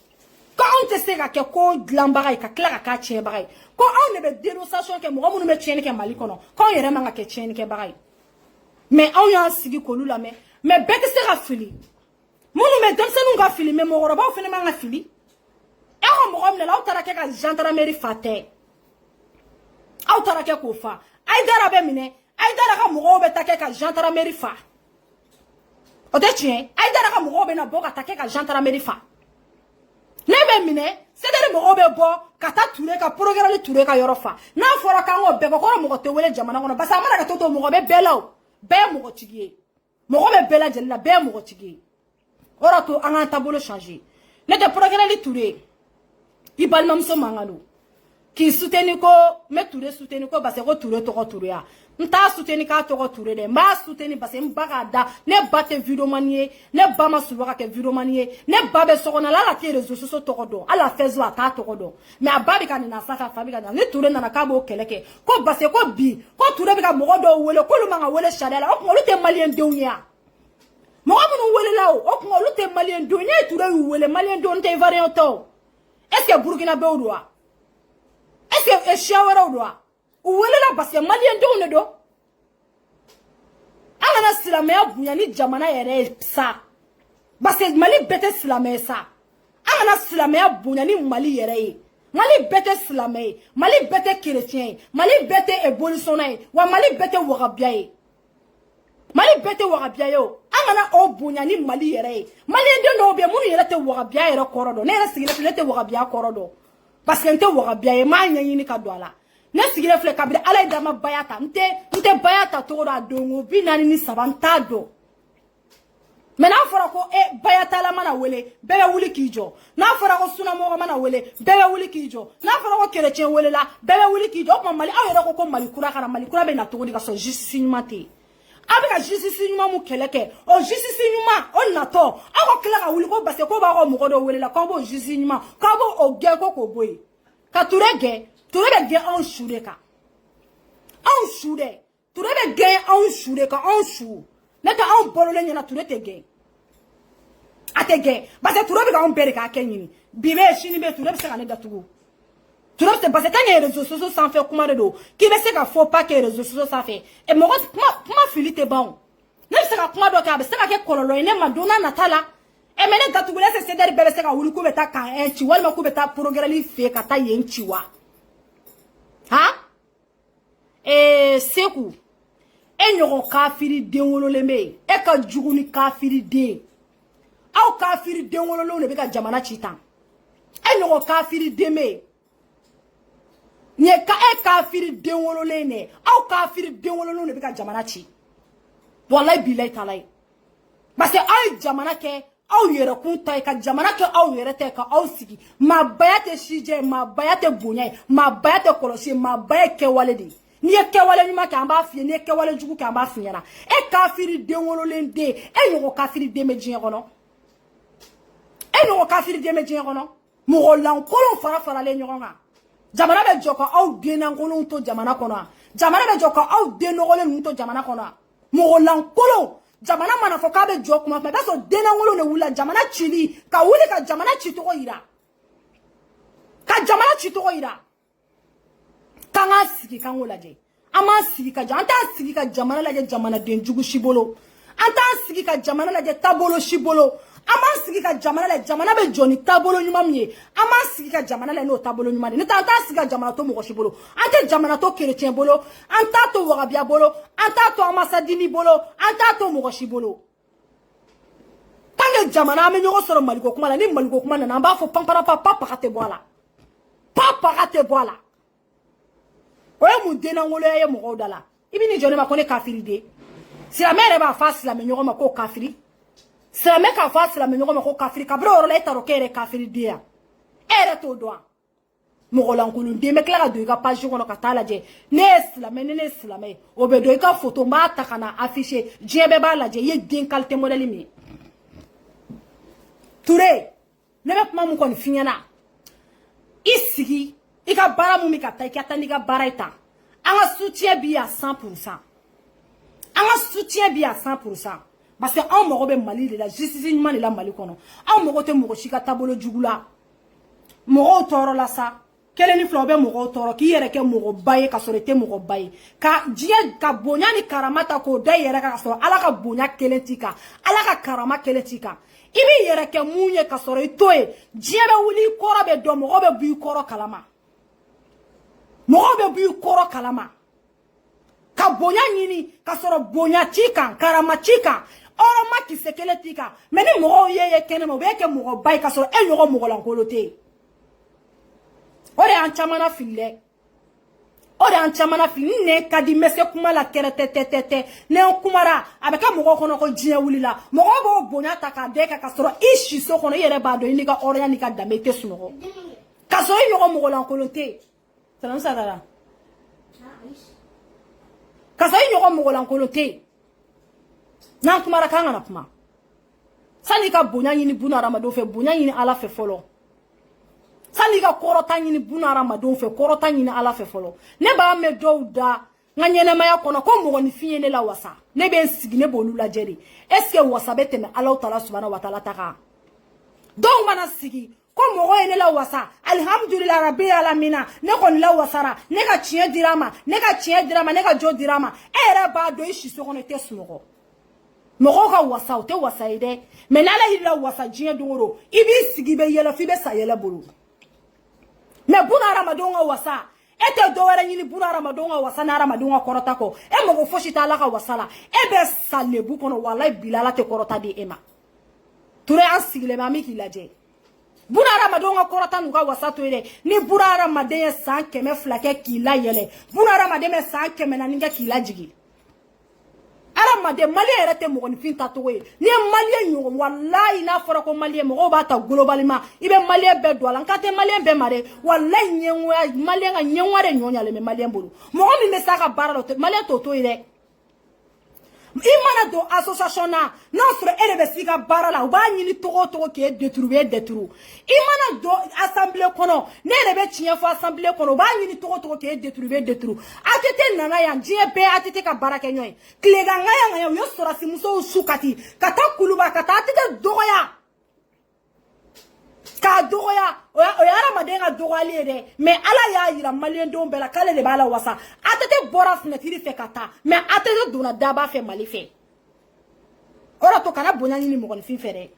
quand on te sera que ko glambaray ka klara ka tien baray ko on ne be dénonciation ke mo mo me tien ke malikono quand yere manga ke tien ke baray mais on ya sigi ko lula mais bete sera fili Munu me denmisɛnninw ka fili mais mɔgɔkɔrɔbaw fɛnɛ man ka fili. E ko mɔgɔ min na aw taara kɛ ka gendarmerie fa tɛ. Aw taara kɛ k'o fa. Aïdara bɛ minɛ. Aïdara ka mɔgɔw bɛ taa kɛ ka gendarmerie fa. O tɛ tiɲɛ. Aïdara ka mɔgɔw bɛ na bɔ ka taa kɛ ka gendarmerie fa. Ne bɛ minɛ. C'est-à-dire mɔgɔw bɛ bɔ ka taa Ture ka programme Ture ka yɔrɔ fa. N'a fɔra k'an k'o bɛɛ kɛ kɔrɔ mɔgɔ tɛ wele jamana kɔnɔ parce que a mana kɛ to mɔgɔ bɛ bɛɛ la o. Bɛɛ ye mɔgɔtigi ye. Mɔgɔ bɛ bɛɛ lajɛlen la bɛɛ ye mɔgɔtigi ye. O de to an k'an taabolo changer. Ne tɛ programme Ture. I balimamuso mankan don. K'i soutenir ko me Ture soutenir ko parce que ko Ture tɔgɔ Ture ya. N t'a soutenir k'a tɔgɔ Ture dɛ. N b'a soutenir parce que n ba k'a da. Ne ba tɛ vidéoman ye. Ne ba ma suba ka kɛ vidéoman ye. Ne ba bɛ sɔgɔnɔ la ala tɛ réseaux sociaux tɔgɔ dɔn. Ala Facebook a t'a tɔgɔ dɔn. Mais a ba bɛ ka nin na sa ka fa bɛ ka na. Ni Ture nana k'a b'o kɛlɛ kɛ. Ko parce que ko bi ko Ture bɛ ka mɔgɔ dɔw wele k'olu man ka wele sariya la. O kuma olu tɛ maliyɛn denw ye wa? Mɔgɔ minnu welela o kuma olu tɛ maliyɛn denw ye. Ne ye Ture y'u wele maliyɛn denw tɛ ivoirien tɛ o. Est-ce que burkinabéw don wa? Est-ce que siya wɛrɛw don wa? U welela parce que maliyɛn denw de don. An kana silamɛya bonya ni jamana yɛrɛ ye sa. Parce que Mali bɛɛ tɛ silamɛ sa. An kana silamɛya bonya ni Mali yɛrɛ ye. Mali bɛɛ tɛ silamɛ ye. Mali bɛɛ tɛ chrétien ye. Mali bɛɛ tɛ ébolitionnel ye. Wa Mali bɛɛ tɛ wagabiya ye. Mali bɛɛ tɛ wagabiya ye o. An kana o bonya ni Mali yɛrɛ ye. Maliyɛn den dɔw bɛ yen minnu yɛrɛ tɛ wagabiya yɛrɛ kɔrɔ dɔn. Ne yɛrɛ sigilen filɛ ne tɛ wagabiya kɔrɔ dɔn. Parce que n tɛ wagabiya ye. N m'a ɲɛɲini ka don a la. Ne sigilen filɛ kabini Ala ye da ma baya ta. N tɛ baya ta cogo dɔ a don 43 n t'a dɔn. Mais n'a fɔra ko baya tala mana wele bɛɛ bɛ wuli k'i jɔ. N'a fɔra ko sunamɔgɔ mana wele bɛɛ bɛ wuli k'i jɔ. N'a fɔra ko chrétien welela bɛɛ bɛ wuli k'i jɔ. O kuma Mali aw yɛrɛ ko Mali kura kana Mali kura bɛ na cogo di ka sɔrɔ justice ɲuman tɛ yen. A bɛ ka justice ɲuman mun kɛlɛ kɛ o justice ɲuman o natɔ aw ka tila ka wuli ko parce que ko b'aw ka mɔgɔ dɔ welela k'aw b'o justice ɲuman k'aw b'o gɛn ko k'o bɔ yen. Ka Ture gɛn Ture bɛ gɛn anw su de kan. Anw su dɛ Ture bɛ gɛn anw su de kan anw su. Ne tɛ anw balolen ɲɛna Ture tɛ gɛn. A tɛ gɛn parce que Ture bɛ k'anw bɛɛ de k'a kɛ ɲini. Bi bɛ sini bɛ Ture bɛ se ka ne datugu. Ture bɛ parce que tant que réseaux sociaux sanfɛ kuma de don k'i bɛ se ka fɔ pas que réseaux sociaux sanfɛ mɔgɔ kuma fili tɛ ban o. Ne bɛ se ka kuma dɔ kɛ a bɛ se ka kɛ kɔlɔlɔ ye ne ma don n'a nata la. Mais ne datugulen se CDR bɛɛ bɛ se ka wuli k'u bɛ taa kan ci walima k'u bɛ taa programme fɛ ka taa yen ci wa. Han? Seku e ɲɔgɔn kafiri den wololen bɛ yen e ka jugu ni kafiri den. Aw kafiri den wololenw de bɛ ka jamana ci tan. E ɲɔgɔn kafiri den bɛ yen. Nye ka kafiri den wololen ne aw kafiri den wololenw de bɛ ka jamana ci. Wallahi billahi talahi. Parce que aw ye jamana kɛ aw yɛrɛ kun ta ye ka jamana kɛ aw yɛrɛ tɛ ka aw sigi. Maabaya tɛ sijɛ ye maabaya tɛ bonya ye maabaya tɛ kɔlɔsi ye maabaya ye kɛwale de ye. N'i ye kɛwale ɲuman kɛ an b'a f'i ye n'i ye kɛwale jugu kɛ an b'a f'i ɲɛna. E kafiri den wololen den e ɲɔgɔn kafiri den bɛ diɲɛ kɔnɔ. E ɲɔgɔn kafiri den bɛ diɲɛ kɔnɔ. Mɔgɔ lankolon faralen ɲɔgɔn kan. Jamana bɛ jɔ ka aw den lankolonw to jamana kɔnɔ. Jamana bɛ jɔ ka aw den nɔgɔlen ninnu to jamana kɔnɔ. Mɔgɔ lankolon jamana mana fɔ k'a bɛ jɔ kuma fɛ i b'a sɔrɔ den lankolon de wulila jamana cili ka wuli ka jamana cicogo yira. Ka jamana cicogo yira. K'an k'an sigi k'an k'o lajɛ. An m'an sigi ka an t'an sigi ka jamana lajɛ jamanaden jugu si bolo. An t'an sigi ka jamana lajɛ taabolo si bolo. An m'an sigi ka jamana lajɛ jamana bɛ jɔ ni taabolo ɲuman min ye. An m'an sigi ka jamana lajɛ n'o taabolo ɲuman de. N'o tɛ an t'an sigi ka jamana to mɔgɔ si bolo. An tɛ jamana to chrétien bolo. An t'a to wagabiya bolo. An t'a to ambasadini bolo. An t'a to mɔgɔ si bolo. Tant que jamana an bɛ ɲɔgɔn sɔrɔ Maliko kuma la ni Maliko kuma nana an b'a fɔ panparapa papaga tɛ bɔ a la. Papaga tɛ bɔ a la. O ye mun den langoloya ye mɔgɔw da la. I bɛ n'i jɔ ne ma ko ne kafiri den. Silamɛ yɛrɛ b'a fɔ a silamɛ ɲɔgɔn ma ko kafiri. Silamɛ k'a fɔ a silamɛ ɲɔgɔn ma ko kafiri kabiri o yɔrɔ la e t'a dɔn k'e yɛrɛ kafiri den ya. E yɛrɛ t'o dɔn wa? Mɔgɔ lankolon den bɛ tila ka don i ka page kɔnɔ ka taa lajɛ. Ne ye silamɛ ni ne ye silamɛ ye. O bɛ dɔn i ka photo n b'a ta ka na afficher. Diɲɛ bɛɛ b'a lajɛ i ye den qualité modèle min ye. Ture ne bɛ kuma mun kɔni f'i ɲɛna. I sigi i ka baara mun bɛ ka taa i ka taa n'i ka baara ye tan. An ka soutien b'i à 100%. An ka soutien b'i à 100%. Parce que anw mago bɛ Mali de la justice ɲuman de la Mali kɔnɔ. Anw mago tɛ mɔgɔ si ka taabolo jugu la. Mɔgɔw tɔɔrɔ la sa. kelen ni fila bɛ mɔgɔw tɔɔrɔ k'i yɛrɛ kɛ mɔgɔ ba ye ka sɔrɔ i tɛ mɔgɔ ba ye ka diɲɛ ka bonya ni karama ta k'o da i yɛrɛ kan ka sɔrɔ ala ka bonya kelen t'i kan ala ka karama kelen t'i kan i b'i yɛrɛ kɛ mun ye ka sɔrɔ i t'o ye diɲɛ bɛ wuli i kɔrɔ bɛ dɔn mɔgɔw bɛ bɔ i kɔrɔ kalama mɔgɔw bɛ bɔ i kɔrɔ kalama ka bonya ɲini ka sɔrɔ bonya t'i kan karama t'i kan ɔrɔma kisɛ kelen t'i kan mɛ ni mɔgɔw ye kɛnɛma u bɛ kɛ mɔgɔ ba ye ka sɔrɔ e ɲɔgɔn mɔgɔlankolon tɛ yen o de y'an caman na fili dɛ o de y'an caman na fili ni ne ka di n bɛ se kuma la kɛrɛtɛtɛtɛtɛ ne n kumara a bɛ kɛ mɔgɔw kɔnɔ ko diɲɛ wulila mɔgɔw b'o bonya ta k'a d'e kan ka sɔrɔ i si so kɔnɔ i yɛrɛ b'a dɔn i n'i ka hɔrɔnya n'i ka danbe i tɛ sunɔgɔ ka sɔrɔ i ɲɔgɔn mɔgɔlankolon tɛ yen sanamusa dara ka sɔrɔ i ɲɔgɔn mɔgɔlankolon tɛ yen n'an kumara k'an kana kuma sani ka bonya ɲini buna hadamadenw fɛ bonya ɲini ala fɛ fɔlɔ sani ka kɔrɔta ɲini buna hadamadenw fɛ kɔrɔta ɲini ala fɛ fɔlɔ ne b'a mɛn dɔw da n ka ɲɛnɛmaya kɔnɔ ko mɔgɔninfin ye ne la wasa ne bɛ n sigi ne b'olu lajɛ de est ce que wasa bɛ tɛmɛ alaw taala subahana wa taala ta kan dɔw mana sigi ko mɔgɔ ye ne la wasa alihamudulila rabi alamina ne kɔni la wasara ne ka tiɲɛ dira ma ne ka tiɲɛ dira ma ne ka jo dira ma e yɛrɛ b'a dɔn i si so kɔnɔ i tɛ sunɔgɔ mɔgɔw ka wasa o tɛ wasa ye dɛ mɛ n'ala y'i la wasa diɲɛ don o don i b'i sigi i bɛ yɛlɛ f'i bɛ sa yɛlɛ bolo mɛ buna hadamadenw ka wasa e tɛ dɔwɛrɛ ɲini buna hadamadenw ka wasa ni hadamadenw ka kɔrɔta kɔ e mɔgɔ fosi tɛ ala ka wasa la e bɛ sa lebu kɔnɔ walayi bila ala tɛ kɔrɔta di e ma ture an sigilen bɛ an bɛ k'i lajɛ buna hadamadenw ka kɔrɔta n'u ka wasa to ye dɛ ni buna hadamaden ye san 200 kɛ k'i la yɛlɛ buna hadamaden bɛ san 400 kɛ k'i lajigi hadamaden maliyɛn yɛrɛ tɛ mɔgɔninfin tacogo ye n'i ye maliyɛn ɲɔgɔn walayi n'a fɔra ko maliyɛn mɔgɔw b'a ta globalement i bɛ maliyɛn bɛɛ don a la n ka tɛ maliyɛn bɛɛ ma dɛ walayi ɲɛngoya maliyɛn ka ɲɛngoya de ɲɔɲalen bɛ maliyɛn bolo mɔgɔ min bɛ s'a ka baara la maliyɛn t'o to ye dɛ i mana don association na n'a sɔrɔ e de bɛ s'i ka baara la u b'a ɲini togo o togo k'e détruire i mana don assemblée kɔnɔ ne yɛrɛ bɛ tiɲɛ fɔ assemblée kɔnɔ u b'a ɲini togo o togo k'e détruire ATT nana yan diɲɛ bɛɛ ATT ka baara kɛ ɲɔgɔn ye tilegan ŋaya u ye sɔrɔsi musow su ka taa kuluba ka taa ATT dɔgɔya k'a dɔgɔya o ye hadamaden ka dɔgɔyali ye dɛ mɛ ala y'a yira maliyɛndenw bɛɛ la k'ale de b'a la wasa ATT bɔra fenêtre fɛ ka taa mɛ ATT donna daba fɛ mali fɛ o de to kana bonya ɲini mɔgɔninfin fɛ dɛ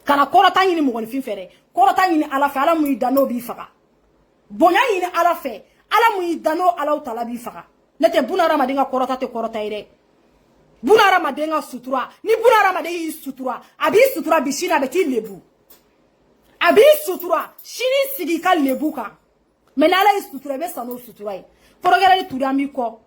kana kɔrɔta ɲini mɔgɔninfin fɛ dɛ kɔrɔta ɲini ala fɛ ala mun y'i dan n'o b'i faga bonya ɲini ala fɛ ala mun y'i dan n'o alaw taala b'i faga ne tɛ buna hadamaden ka kɔrɔta tɛ kɔrɔta ye dɛ buna hadamaden ka sutura ni buna hadamaden y'i sutura a b'i sutura bi sini a bɛ t'i lebu a b'i sutura sini sigi ka lebu kan mɛ n'ala y'i sutura i bɛ sa n'o sutura ye fɔlɔkɛlɛ turi an b'i kɔ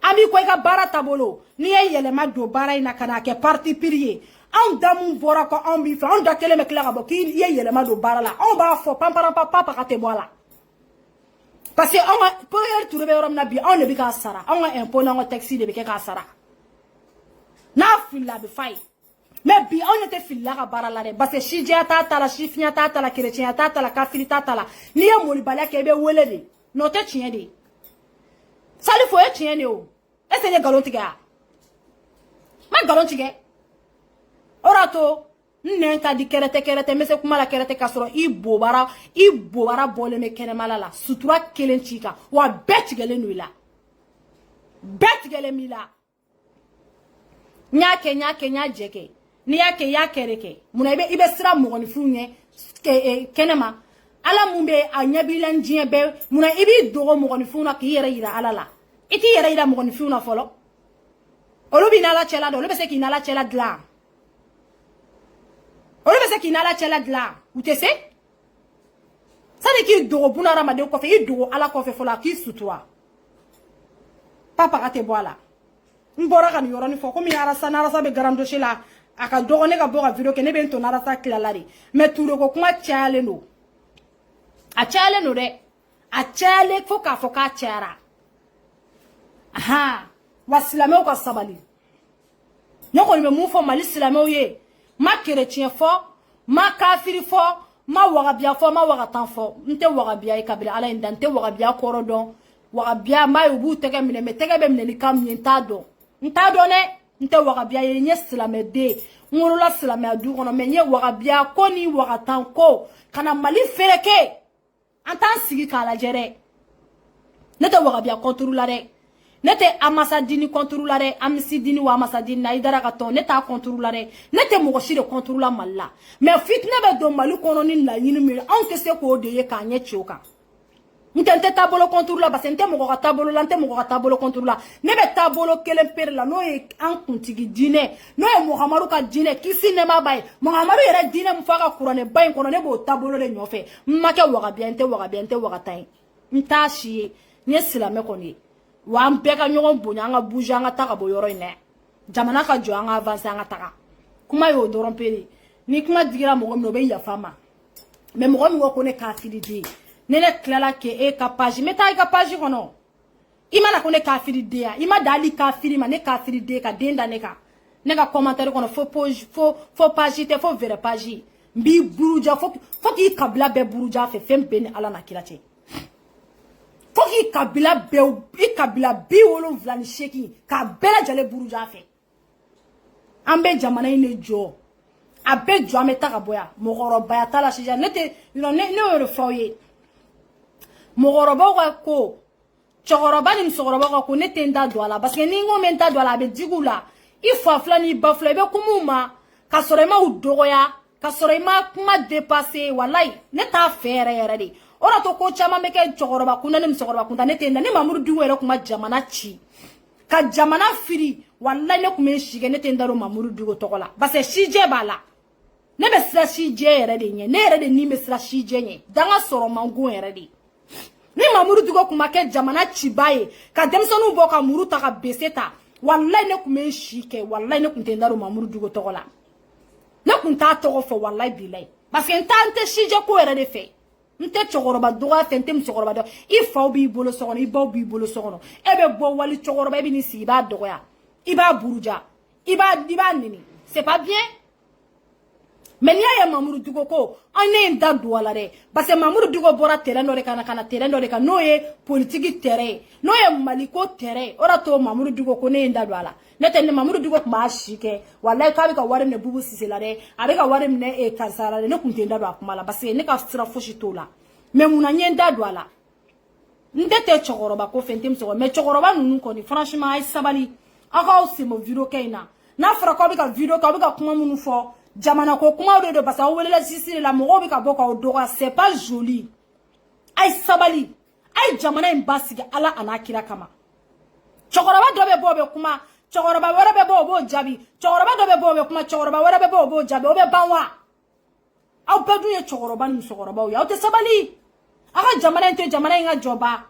i ka baara taabolo n'i ye yɛlɛma don baara in na ka n'a kɛ parti piri ye anw da mun bɔra kɔ anw b'i fɛ anw da kelen bɛ tila ka bɔ k'i ye yɛlɛma don baara la anw b'a fɔ panparanpapa ka tɛ bɔ a la parce que anw ka fɔlɔkɛlɛ turi bɛ yɔrɔ min na bi anw de bɛ k'a sara anw ka impôt n'anw ka taxe de bɛ kɛ k'a sara n'a filila a bɛ fa ye mɛ bi anw tɛ filila ka baara la dɛ parce que sijɛya t'a la sifinya t'a la kerecɛnya t'a la kafiri t'a la n'i ye molibaliya kɛ i bɛ wele de n'o tɛ tiɲɛ de ye salifo ye tiɲɛ de ye o est ce que n ye nkalon tigɛ wa n ma nkalon tigɛ o de y'a to n nɛn ka di kɛrɛtɛ n bɛ se kuma la kɛrɛtɛ k'a sɔrɔ i bobara bɔlen bɛ kɛnɛmala la sutura kelen t'i kan wa bɛɛ tigɛlen don i la bɛɛ tigɛlen b'i la n y'a jɛ kɛ n'i y'a kɛ i y'a kɛ de kɛ munna i bɛ siran mɔgɔninfinw ɲɛ kɛnɛma ala mun bɛ a ɲɛ b'i la diɲɛ bɛɛ munna i b'i dogo mɔgɔninfinw na k'i yɛrɛ yira ala la i t'i yɛrɛ yira mɔgɔninfinw na fɔlɔ olu b'i n'ala cɛla dɔn olu bɛ se k'i n'ala cɛla dilan u tɛ se sani k'i dogo buna hadamaden kɔfɛ i dogo ala kɔfɛ fɔlɔ k'i sutura papa ka tɛ bɔ a la n bɔra ka nin yɔrɔnin fɔ komi arasa bɛ garandosi la a ka dɔgɔ ne ka bɔ ka video kɛ ne bɛ n to narasa tilala de mɛ ture ko kuma cayalen don a cayalen don dɛ a cayalen fo k'a fɔ k'a cayara wa silamɛw ka sabali ne kɔni bɛ mun fɔ mali silamɛw ye ma kerecɛn fɔ ma kafiri fɔ ma wagabiya fɔ ma wagatan fɔ n tɛ wagabiya ye kabila ala in da n tɛ wagabiya kɔrɔ dɔn wagabiya maa ye u b'u tɛgɛ minɛ mɛ tɛgɛ bɛ minɛ ni kan min ye n t'a dɔn dɛ n tɛ wagabiya ye n ye silamɛden n wolola silamɛya du kɔnɔ mɛ n ye wagabiya ko ni wagatan ko ka na mali fereke an t'an sigi kala jere nete wagabia contrôle dé nete amasadini contrôle dé amisidini wa amasadini na idara ka to neta contrôle dé nete mogoshi de contrôle malla mais fitna be do malu kono ni la yini mi on te se ko de ye ka nye choka ntente tabolo contrôle parce que ntente mo ko tabolo lante mo ko tabolo contrôle ne be tabolo kelen per la no e an kuntigi dine no e Muhammadu ka dine kisi ne ma bay Muhammadu yere dine mu faka Qur'an bay kono ne bo tabolo le nyofe make wagabia ente wagatai nta shi ne silame koni wa mpeka nyogon bonya nga buja nga taka bo yoro ine jamana ka jo nga avance nga taka kuma yo doron peli ni kuma digira mo no be ya fama mais mo ngo ko ne kafiri di nene klala ke e kapage meta e kapage kono imana ko ne kafiri de ya ima dali kafiri ma ne kafiri de ka denda ne ka commentaire kono fo page te fo vere page mbi buruja fo ki kabila be buruja fe fembeni ala na kilate fo ki kabila bi wolo vlani sheki ka bela jale buruja fe ambe jamana ine jo abe jo ameta ka boya mogoroba ya tala shija nete ne yo foye mogoroba ko chogoroba ni msogoroba ko nete nda douala parce que ni ngome nda douala be digula ifo flani bafle be kumuma kasorema udoya kasorema kuma dépasser wallahi neta fere yere di ora to ko chama meke chogoroba kuna ni msogoroba kuna nete nda ni mamuru duwere kuma jamana chi ka jamana firi wallahi ne kuma shige nete ndaro mamuru dugo tokola parce que shije bala ne be sira shije yere de nye ne yere de ni me sira shije nye danga soro mangu yere di ni mamuru dugo kuma ke jamana chibaye ka demsonu bo ka muru ta ka beseta wallahi ne kuma shike wallahi ne kunte ndaro mamuru dugo tokola ne kunta togo fo wallahi bilay parce que ntante shije ko yere de fe nte chogoroba doga fente mchogoroba do ifo bi bolo sokono ibo bi bolo sokono ebe bo wali chogoroba bi ni si ba doya iba buruja iba nini c'est pas bien mais ni ya mamuru dugo ko ane nda douala re parce que mamuru dugo bora terrain do re kana terrain do re ka noye politique terrain noye maliko terrain ora to mamuru dugo ko ne nda douala nete ne mamuru dugo ma shike wallahi ka bi ka wari ne bubu sisela re abi ka wari ne e kansara ne kunte nda do akumala parce que ne ka sira foshi tola mais muna nyenda douala ndete chogoroba ko fentem so mais chogoroba nunu ko ni franchement ay sabali aka aussi mo video kaina na fara ko bi ka video ka bi ka kuma munu fo jamana ko kuma do parce que wele sisire la mo bi ka boka o do c'est pas joli ay sabali ay jamana imbasige ala anakira kama chogoroba do be bobe kuma chogoroba wara be bobo jabi chogoroba do be bobe kuma chogoroba wara be bobo jabi obe banwa aw pedu ye chogoroba ni chogoroba o ya o te sabali aka jamana into jamana inga joba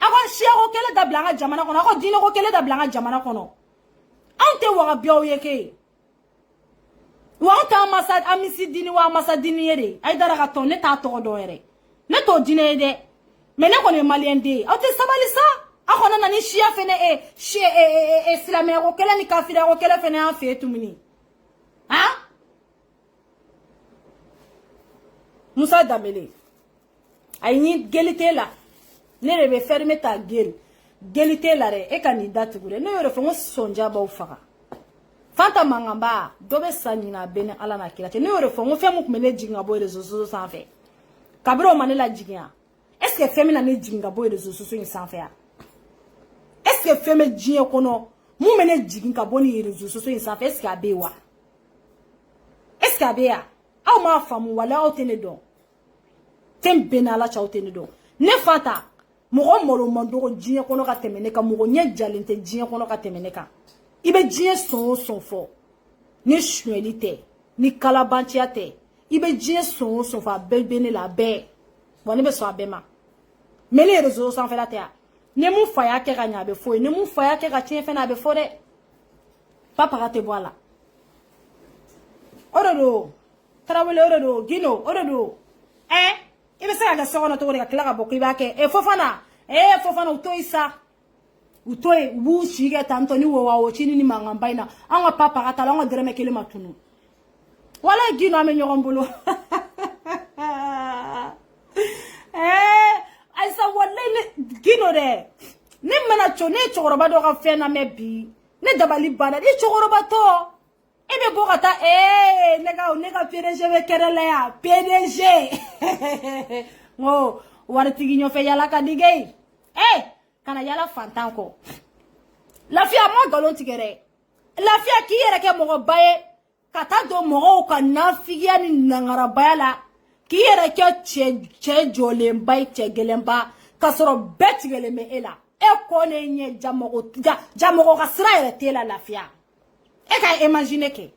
aka shia ko kele da blanga jamana kono aka dino ko kele da blanga jamana kono ante waga bio yeke wa ta masad amisi dini wa masadini yere ay dara ka to ne ta to do yere ne to dine de me ne kono malien de ate sabali sa akona na ni shia fene islamé ko kele ni kafira ko kele fene an fe tumini ha Musa Dambélé ay ni gelite la ne rebe fermer ta gueule gelite la re e candidat gure ne yoro fongo sonja ba ufaka fanta mangamba dobe sanina bene ala na kilate ne yoro fongo femu kumele jinga bo rezo so sanfe kabiro manela jinga est-ce que femi na ne jinga bo rezo so so sanfe ya est-ce que femi jinga kono mu mene jinga bo ni rezo so so sanfe est-ce que abewa est-ce que abeya aw ma famu wala aw tene don tem benala cha aw tene don ne fata mogo molo mandoro jinga kono ka temene ka mogo nye jalente jinga kono ka temene ka ibe jinga son fo ni chouelite ni kalabantiate ibe jinga son fa belbene la be woni be so abema mele rezo san fe la te ne mu faya ke ganya be fo ne mu faya ke ga tien fe na be fo de papa ka te boala orodo trawele orodo gino orodo ibe sa ga so na to ga kla ga bokri ba ke fofana utoy wu shige tanto ni wo wa chini ni mangambaina anga papa kata la nga dereme kele matunu wala gino ame nyogombolo ay sa wala gino de ni mena chone chogoroba do ga fena mebi ne dabali bana di chogoroba to ebe bokata nega PDG be kerele ya PDG ngo waritigi ɲɔfɛ yala ka dige kana yala fantan kɔ lafiya ma galon tigɛ dɛ lafiya k'i yɛrɛ kɛ mɔgɔba ye ka taa don mɔgɔw ka nafigiya ni nangarabaya la k'i yɛrɛ kɛ cɛ jɔlenba ye cɛ gɛlɛnba ka sɔrɔ bɛɛ tigɛlen bɛ e la e kɔlen ɲɛ jamɔgɔ ka sira yɛrɛ t'e la lafiya e ka imagine kɛ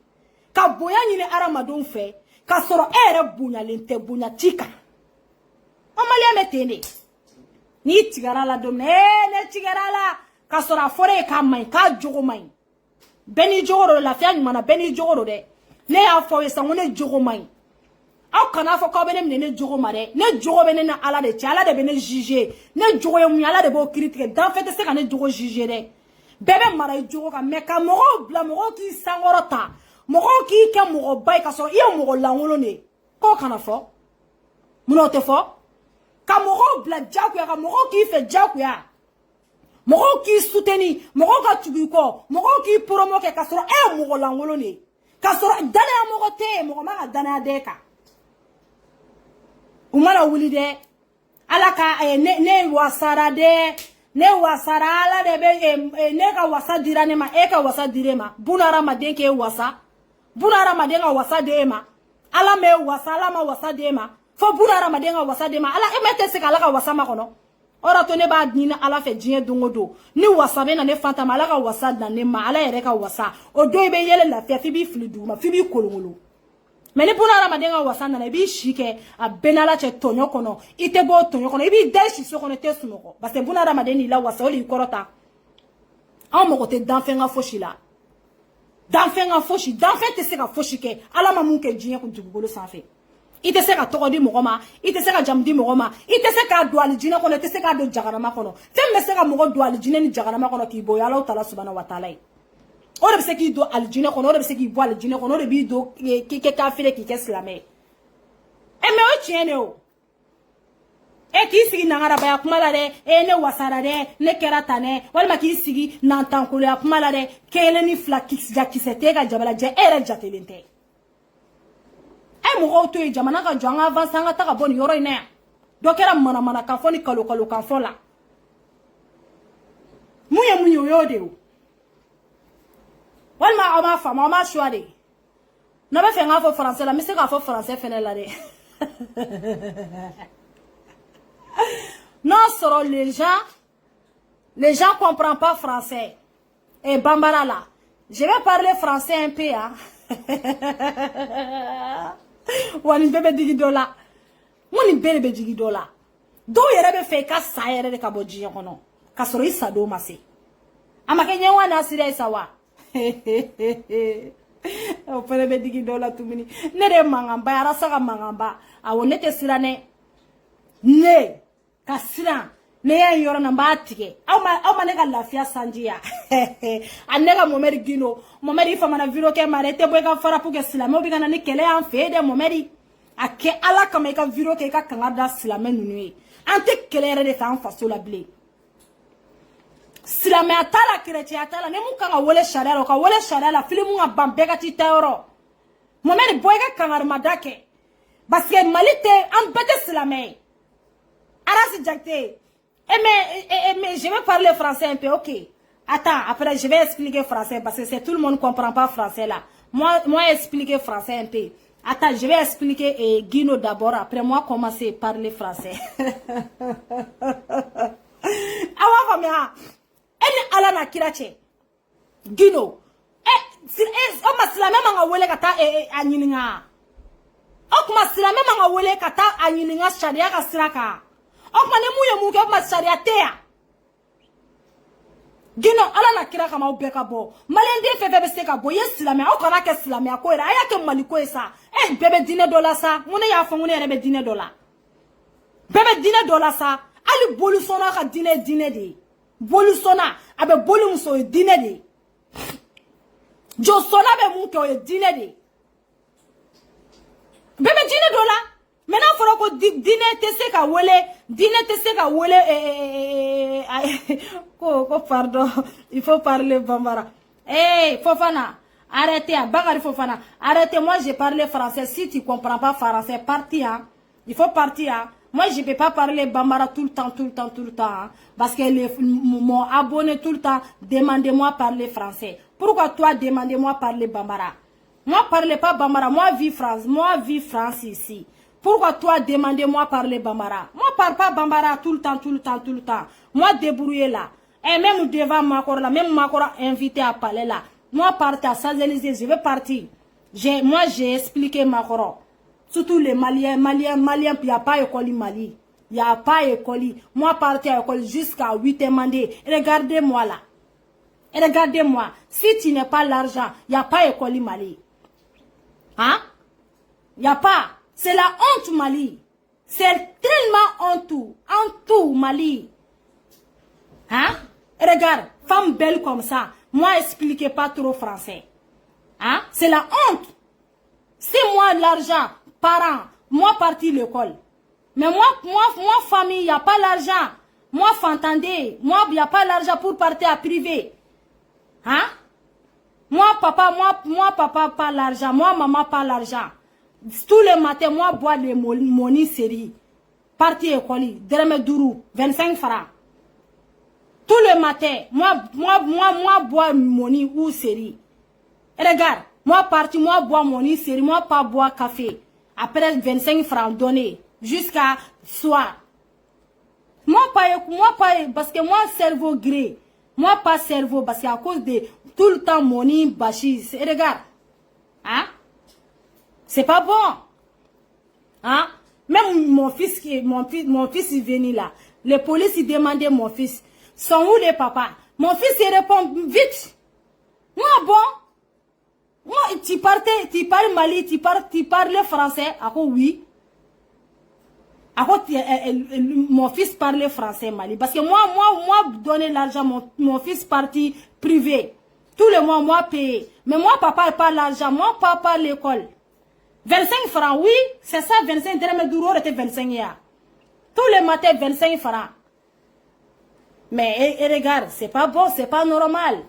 ka bonya ɲini hadamadenw fɛ ka sɔrɔ e yɛrɛ bonyalen tɛ bonya t'i kan o maliyɛn bɛ ten de n'i tigɛra la don min ne tigɛra la ka sɔrɔ a fɔra e k'a maɲi k'a jogo maɲi bɛɛ n'i jogo do lafiya ɲuman na bɛɛ n'i jogo do dɛ ne y'a fɔ aw ye sisan ko ne jogo maɲi aw kana fɔ k'aw bɛ ne minɛ ne jogo ma dɛ ne jogo bɛ ne na ala de cɛ ala de bɛ ne juger ne jogo ye mun ye ala de b'o kiiri tigɛ danfɛn tɛ se ka ne jogo juger dɛ bɛɛ bɛ mara i jogo kan mais ka mɔgɔw bila mɔgɔw k'i sankɔrɔ ta mɔgɔw k'i kɛ mɔgɔba ye ka sɔrɔ i ye mɔgɔ lankolon de ye k'o kana fɔ munna o tɛ fɔ ka mɔgɔw bila jagoya ka mɔgɔw k'i fɛ jagoya mɔgɔw k'i soutenir mɔgɔw ka tugu i kɔ mɔgɔw k'i promo kɛ ka sɔrɔ e ye mɔgɔ lankolon de ye ka sɔrɔ danaya mɔgɔ tɛ yen mɔgɔ ma ka danaya d'e kan u mana wuli dɛ ala ka ne wasara dɛ ne wasara ala de bɛ ne ka wasa dira ne ma e ka wasa dire ma buna hadamaden k'e wasa buna hadamaden ka wasa d'e ma ala m'e wasa ala ma wasa d'e ma fo buna hadamaden ka wasa d'e ma ala e ma tɛ se ka ala ka wasa ma kɔnɔ o de to ne b'a ɲini ala fɛ diɲɛ don o don ni wasa bɛ na ne fanta ma ala ka wasa na ne ma ala yɛrɛ ka wasa o don i bɛ yɛlɛ lafiya f'i b'i fili duguma f'i b'i kolongolo mais ni buna hadamaden ka wasa nana i b'i si kɛ a bɛɛ n'ala cɛ tɔɲɔ kɔnɔ i tɛ bɔ o tɔɲɔ kɔnɔ i b'i da i si so kɔnɔ i tɛ sunɔgɔ parce que buna hadamaden n'i la wasa o de y'i kɔrɔta anw mago tɛ danfɛn ka fosi la danfɛn ka fosi danfɛn tɛ se ka fosi kɛ ala ma mun kɛ diɲɛ dugukolo sanfɛ i tɛ se ka tɔgɔ di mɔgɔ ma i tɛ se ka jamu di mɔgɔ ma i tɛ se k'a don alijinɛ kɔnɔ i tɛ se k'a don jahanama kɔnɔ fɛn bɛ se ka mɔgɔ don alijinɛ ni jahanama kɔnɔ k'i bɔ Alahu Taala subahana wa taala ye o de bɛ se k'i don alijinɛ kɔnɔ o de bɛ se k'i bɔ alijinɛ kɔnɔ o de b'i don k'i kɛ kafiri k'i kɛ silamɛ ye mais o tiɲɛ de o e k'i sigi nangarabaya kuma la dɛ ne wasara dɛ ne kɛra tan dɛ walima k'i sigi nantankoloya kuma la dɛ kelen ni fila jakisɛ t'e ka jabalajɛ e yɛrɛ jatelen tɛ e mɔgɔw to yen jamana ka jɔ an ka avance an ka taga bɔ nin yɔrɔ in na yan dɔ kɛra manamana kan fɔ ni kalo kan fɔ la mun ye o y'o de o walima aw m'a faamu aw m'a choix de n'a bɛ fɛ n k'a fɔ français la n bɛ se k'a fɔ français fɛnɛ la dɛ n'a sɔrɔ les gens comprennent pas français et bambara la je vais parler français un peu hein wa nin bɛɛ bɛ digi dɔ la n ko nin bɛɛ de bɛ digi dɔ la dɔw yɛrɛ bɛ fɛ i ka sa yɛrɛ de ka bɔ diɲɛ kɔnɔ ka sɔrɔ i sa don ma se a ma kɛ ɲɛwa n'a sira ye sa wa o fɛnɛ bɛ digi dɔ la tuguni ne de ye mankanba ye arasa ka mankanba awɔ ne tɛ siran dɛ ne ka siran ne y'a ye yɔrɔ na n b'a tigɛ aw ma ne ka lafiya sanji ya a ne ka Mohamed Guino Mohamed i famana video kɛ ma dɛ i tɛ bɔ i ka farapu kɛ silamɛw bɛ ka na ni kɛlɛ y'an fɛ yen dɛ Mohamed a kɛ ala kama i ka video kɛ i ka kanga da silamɛ ninnu ye an tɛ kɛlɛ yɛrɛ de fɛ an faso la bilen silamɛya t'a la chrétien t'a la ni mun kan ka wele sariya la o ka wele sariya la fili mun ka ban bɛɛ ka t'i ta yɔrɔ Mohamed bɔ i ka kangarimada kɛ parce que Mali tɛ an bɛɛ tɛ silamɛ ye Arasi Jakite mais je vais parler français un peu, ok. Attends, après je vais expliquer français parce que c'est tout le monde ne comprend pas français là. Moi expliquer français un peu. Attends, je vais expliquer Guino d'abord, après moi commencer à parler français. Awa famia. Eni ala na kirache. Guino. O ma silame manga wele kata anyininga. O ma silame manga wele kata anyininga sharia ka siraka. O ma ne muye muke ma sharia teya. Guino ala na kira kama ubeka bo. Malende fefe be se ka bo ye silame o kana ke silame akoira aya ke maliko esa. Bebe dine dola sa. Mune ya fo mune rebe dine dola. Bebe dine dola sa. Ali bolusona ka dine de. Bolusona abe bolumso e dine de. Jo sona be muke o e dine de. Bebe dine dola. Maintenant fora ko dine te se ka wele pardon, il faut parler bambara. Fofana, arrêtez, Bagari Fofana, arrêtez, moi j'ai parlé français, si tu comprends pas français, parti, hein. Il faut partir, hein. Moi, je ne peux pas parler Bambara tout le temps, hein, parce que mon abonné tout le temps, demandez-moi parler français. Pourquoi toi, demandez-moi parler Bambara? Moi, parlez pas Bambara. Moi, vis France ici. Pourquoi toi, demandez-moi parler Bambara? Moi, parle pas Bambara tout le temps. Moi, débrouillez là. Et même devant Makora, là, même Makora invité à parler là. Moi, partir à Saint-Élysée, je vais partir. Moi, j'ai expliqué Makora. Surtout les Maliens, il n'y a pas d'école Mali. Il n'y a pas d'école. Moi, partir à l'école jusqu'à 8 mandé. Regardez-moi là. Regardez-moi. Si tu n'as pas l'argent, il n'y a pas d'école Mali. Hein? Il n'y a pas. C'est la honte Mali. C'est tellement honteux Mali. Hein? Regarde, femme belle comme ça. Moi, expliquez pas trop français. Hein? C'est la honte. C'est moi l'argent, parents, moi parti l'école. Mais moi, famille, il n'y a pas l'argent. Moi, fantandé, moi, il n'y a pas l'argent pour partir à privé. Hein? Moi, papa, pas l'argent. Moi, maman, pas l'argent. Tous les matins, moi, bois des moni série. Parti école, Dreme Dourou, 25 francs. Tous les matins, moi, bois moni ou série. Regarde, moi, parti, moi, bois moni série, moi, pas bois café. Après 25 francs donnés, jusqu'à soir. Moi, pas, parce que moi, cerveau gré. Moi, pas cerveau, parce qu'à cause de tout le temps, moni, bachis. Regarde. Hein? C'est pas bon. Hein? Même mon fils, il venait là. Les polices, ils demandaient mon fils. Sont où les papas? Mon fils, il répond vite. Moi, bon. Moi, tu parles Mali, tu parles français. Ah, oui. Mon fils parlait français Mali. Parce que moi, donner l'argent, mon fils parti privé. Tous les mois, moi, payé. Mais moi, papa, il parle l'argent. Moi, papa, l'école. 25 francs, oui, c'est ça, 25 dirhams d'euros, était 25 hier. Tous les matins, 25 francs. Mais, regarde, c'est pas bon, c'est pas normal.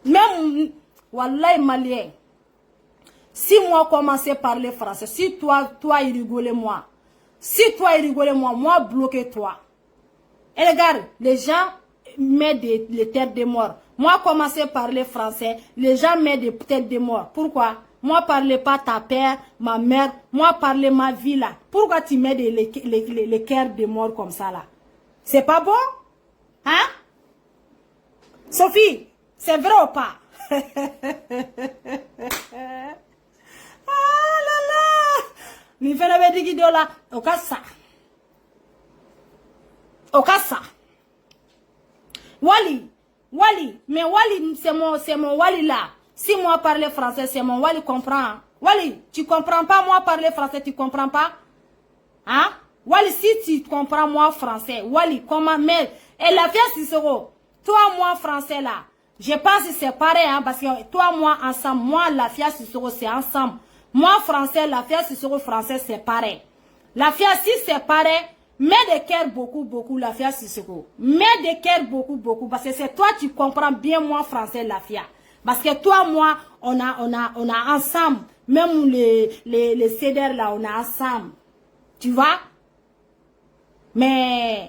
Même, wallahi malien, si moi commençais à parler français, si toi, il rigolait moi. Si toi, il rigolait moi, bloquez toi. Et regarde, les gens mettent les têtes de mort. Moi, commencer à parler français, les gens mettent des têtes de mort. Pourquoi? Moi, parle pas ta père, ma mère, moi, parle ma vie là. Pourquoi tu mets les cœurs de mort comme ça là? C'est pas bon? Hein? Sophie, c'est vrai ou pas? Ah là là! Mi fait la vidéo là, au cas ça. Au cas ça. Wally, mais Wally, c'est mon Wally là. Si moi parler français, c'est mon Wally comprend. Wally, tu comprends pas moi parler français, tu comprends pas? Hein? Wally, si tu comprends moi français, Wally, comment, mais, et la fille Cicero, toi, moi français là, je pense que c'est pareil, hein, parce que toi, moi ensemble, moi, la fille Cicero, c'est ensemble. Moi français, la fille Cicero français, c'est pareil. La fille si c'est pareil, mets des cœurs beaucoup, la fille Cicero. Mets des cœurs beaucoup, parce que c'est toi, tu comprends bien moi français, la fille. Parce que toi, moi, on a ensemble, même les CDR là, on a ensemble. Tu vois? Mais